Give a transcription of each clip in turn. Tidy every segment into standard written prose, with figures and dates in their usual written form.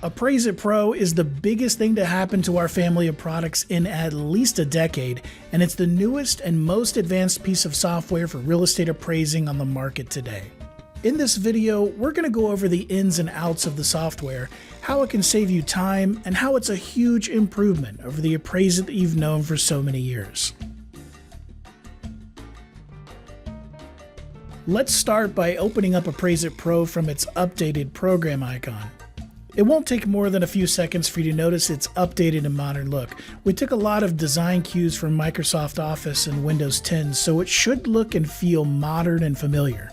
Appraise-It Pro is the biggest thing to happen to our family of products in at least a decade, and it's the newest and most advanced piece of software for real estate appraising on the market today. In this video, we're going to go over the ins and outs of the software, how it can save you time, and how it's a huge improvement over the Appraise-It that you've known for so many years. Let's start by opening up Appraise-It Pro from its updated program icon. It won't take more than a few seconds for you to notice its updated and modern look. We took a lot of design cues from Microsoft Office and Windows 10, so it should look and feel modern and familiar.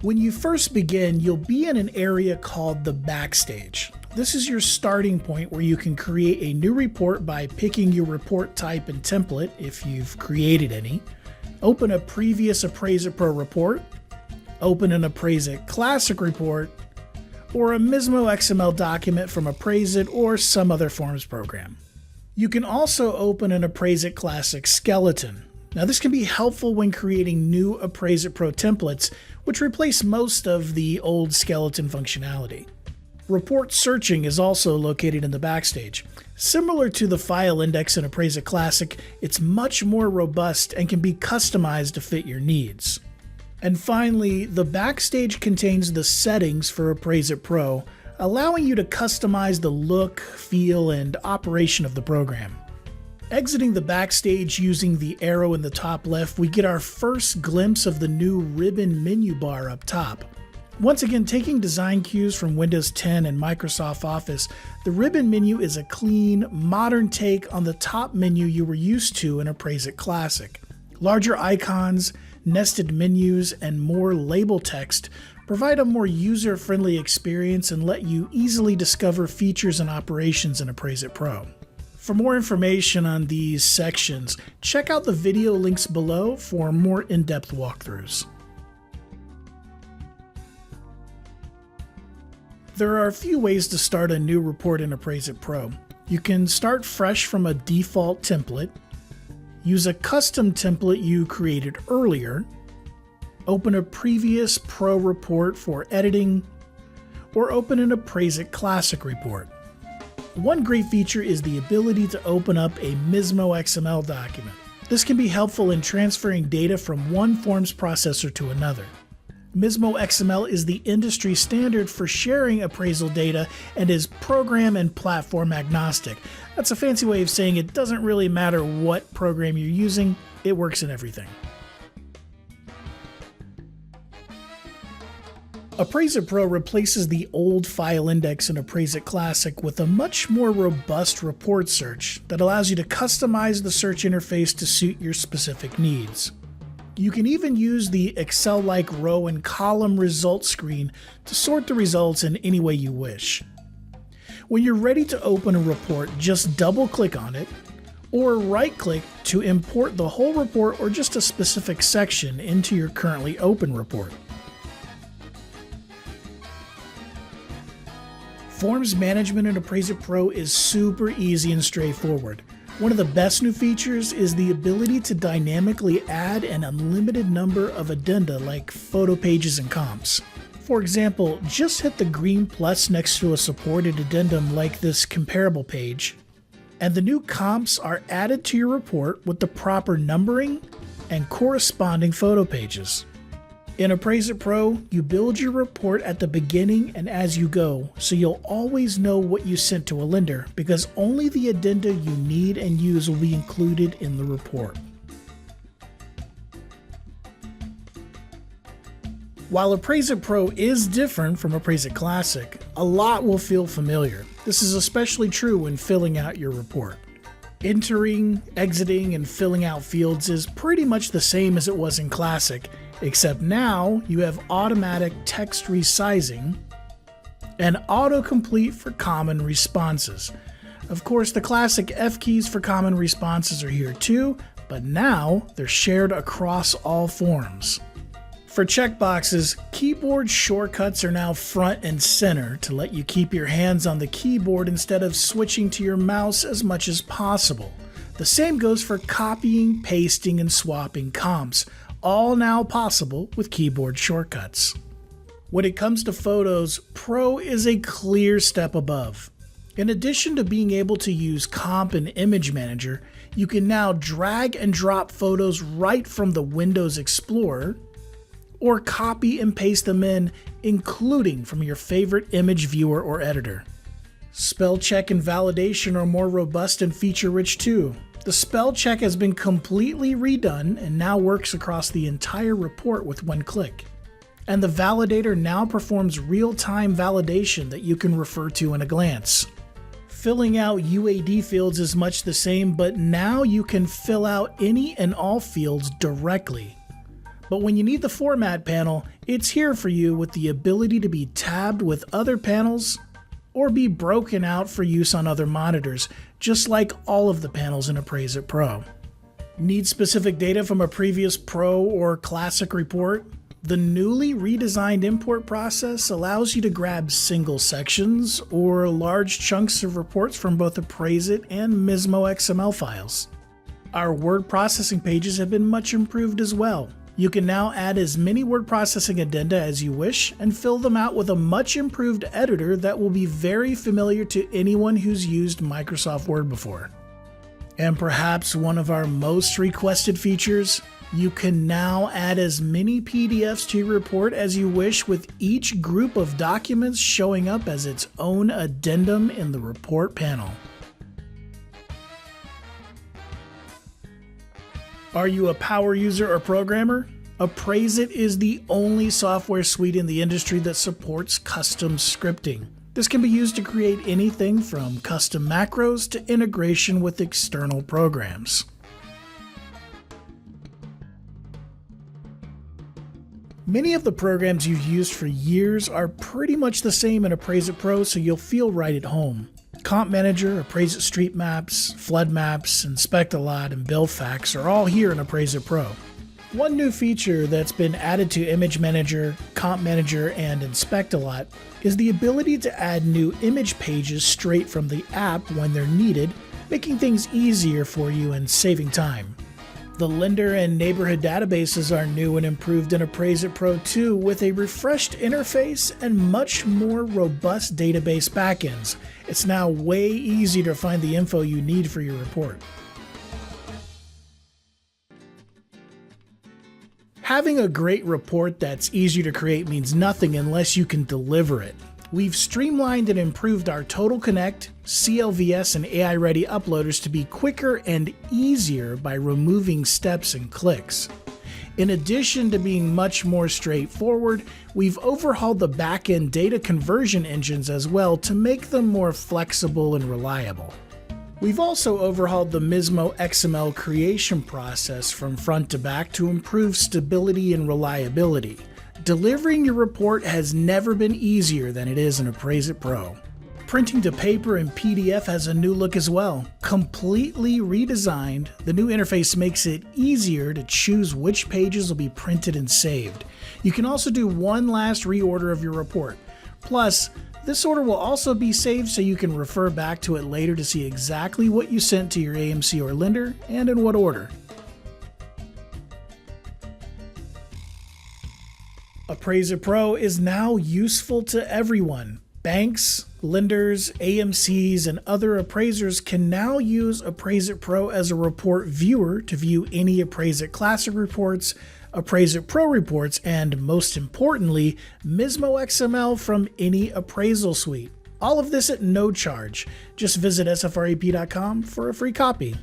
When you first begin, you'll be in an area called the Backstage. This is your starting point where you can create a new report by picking your report type and template if you've created any, open a previous Appraise-It Pro report, open an Appraise-It Classic report, or a Mismo XML document from Appraise-It or some other forms program. You can also open an Appraise-It Classic skeleton. Now this can be helpful when creating new Appraise-It Pro templates, which replace most of the old skeleton functionality. Report searching is also located in the Backstage. Similar to the file index in Appraise-It Classic, it's much more robust and can be customized to fit your needs. And finally, the Backstage contains the settings for Appraise-It Pro, allowing you to customize the look, feel, and operation of the program. Exiting the Backstage using the arrow in the top left, we get our first glimpse of the new ribbon menu bar up top. Once again, taking design cues from Windows 10 and Microsoft Office, the ribbon menu is a clean, modern take on the top menu you were used to in Appraise-It Classic. Larger icons, nested menus, and more label text provide a more user-friendly experience and let you easily discover features and operations in Appraise-It Pro. For more information on these sections, check out the video links below for more in-depth walkthroughs. There are a few ways to start a new report in Appraise-It Pro. You can start fresh from a default template, use a custom template you created earlier, open a previous Pro report for editing, or open an Appraise-It Classic report. One great feature is the ability to open up a Mismo XML document. This can be helpful in transferring data from one forms processor to another. Mismo XML is the industry standard for sharing appraisal data and is program and platform agnostic. That's a fancy way of saying it doesn't really matter what program you're using, it works in everything. Appraise-It Pro replaces the old file index in Appraise-It Classic with a much more robust report search that allows you to customize the search interface to suit your specific needs. You can even use the Excel-like row and column results screen to sort the results in any way you wish. When you're ready to open a report, just double-click on it, or right-click to import the whole report or just a specific section into your currently open report. Forms management in Appraise-It Pro is super easy and straightforward. One of the best new features is the ability to dynamically add an unlimited number of addenda like photo pages and comps. For example, just hit the green plus next to a supported addendum like this comparable page, and the new comps are added to your report with the proper numbering and corresponding photo pages. In Appraise-It Pro, you build your report at the beginning and as you go, so you'll always know what you sent to a lender because only the addenda you need and use will be included in the report. While Appraise-It Pro is different from Appraise-It Classic, a lot will feel familiar. This is especially true when filling out your report. Entering, exiting, and filling out fields is pretty much the same as it was in Classic, except now you have automatic text resizing and autocomplete for common responses. Of course, the classic F keys for common responses are here too, but now they're shared across all forms. For checkboxes, keyboard shortcuts are now front and center to let you keep your hands on the keyboard instead of switching to your mouse as much as possible. The same goes for copying, pasting, and swapping comps, all now possible with keyboard shortcuts. When it comes to photos, Pro is a clear step above. In addition to being able to use Comp and Image Manager, you can now drag and drop photos right from the Windows Explorer, or copy and paste them in, including from your favorite image viewer or editor. Spell check and validation are more robust and feature-rich too. The spell check has been completely redone and now works across the entire report with one click. And the validator now performs real-time validation that you can refer to in a glance. Filling out UAD fields is much the same, but now you can fill out any and all fields directly. But when you need the format panel, it's here for you with the ability to be tabbed with other panels or be broken out for use on other monitors, just like all of the panels in Appraise-It Pro. Need specific data from a previous Pro or Classic report? The newly redesigned import process allows you to grab single sections or large chunks of reports from both Appraise-It and Mismo XML files. Our word processing pages have been much improved as well. You can now add as many word processing addenda as you wish and fill them out with a much improved editor that will be very familiar to anyone who's used Microsoft Word before. And perhaps one of our most requested features, you can now add as many PDFs to your report as you wish, with each group of documents showing up as its own addendum in the report panel. Are you a power user or programmer? Appraise-It is the only software suite in the industry that supports custom scripting. This can be used to create anything from custom macros to integration with external programs. Many of the programs you've used for years are pretty much the same in Appraise-It Pro, so you'll feel right at home. Comp Manager, Appraise-It Street Maps, Flood Maps, Inspect-A-Lot, and Buildfax are all here in Appraise-It Pro. One new feature that's been added to Image Manager, Comp Manager, and Inspect-A-Lot is the ability to add new image pages straight from the app when they're needed, making things easier for you and saving time. The lender and neighborhood databases are new and improved in Appraise-It Pro 2 with a refreshed interface and much more robust database backends. It's now way easier to find the info you need for your report. Having a great report that's easy to create means nothing unless you can deliver it. We've streamlined and improved our Total Connect, CLVS, and AI-ready uploaders to be quicker and easier by removing steps and clicks. In addition to being much more straightforward, we've overhauled the back-end data conversion engines as well to make them more flexible and reliable. We've also overhauled the Mismo XML creation process from front to back to improve stability and reliability. Delivering your report has never been easier than it is in Appraise-It Pro. Printing to paper and PDF has a new look as well. Completely redesigned, the new interface makes it easier to choose which pages will be printed and saved. You can also do one last reorder of your report. Plus, this order will also be saved so you can refer back to it later to see exactly what you sent to your AMC or lender and in what order. Appraise-It Pro is now useful to everyone. Banks, lenders, AMCs, and other appraisers can now use Appraise-It Pro as a report viewer to view any Appraise-It Classic reports, Appraise-It Pro reports, and most importantly, Mismo XML from any appraisal suite. All of this at no charge. Just visit SFREP.com for a free copy.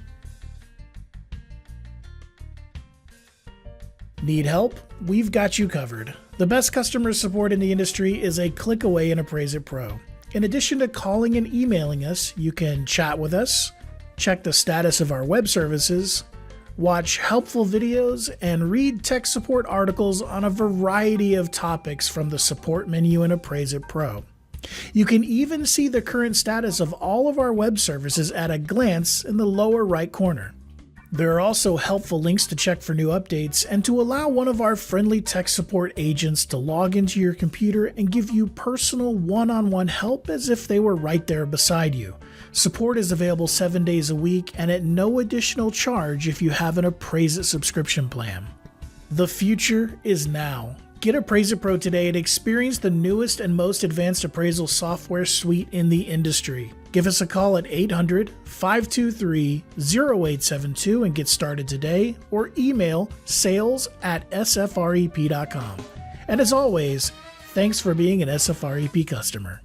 Need help? We've got you covered. The best customer support in the industry is a click away in Appraise-It Pro. In addition to calling and emailing us, you can chat with us, check the status of our web services, watch helpful videos, and read tech support articles on a variety of topics from the support menu in Appraise-It Pro. You can even see the current status of all of our web services at a glance in the lower right corner. There are also helpful links to check for new updates and to allow one of our friendly tech support agents to log into your computer and give you personal one-on-one help as if they were right there beside you. Support is available 7 days a week and at no additional charge if you have an Appraise-It subscription plan. The future is now. Get Appraise-It Pro today and experience the newest and most advanced appraisal software suite in the industry. Give us a call at 800-523-0872 and get started today, or email sales@sfrep.com. And as always, thanks for being an SFREP customer.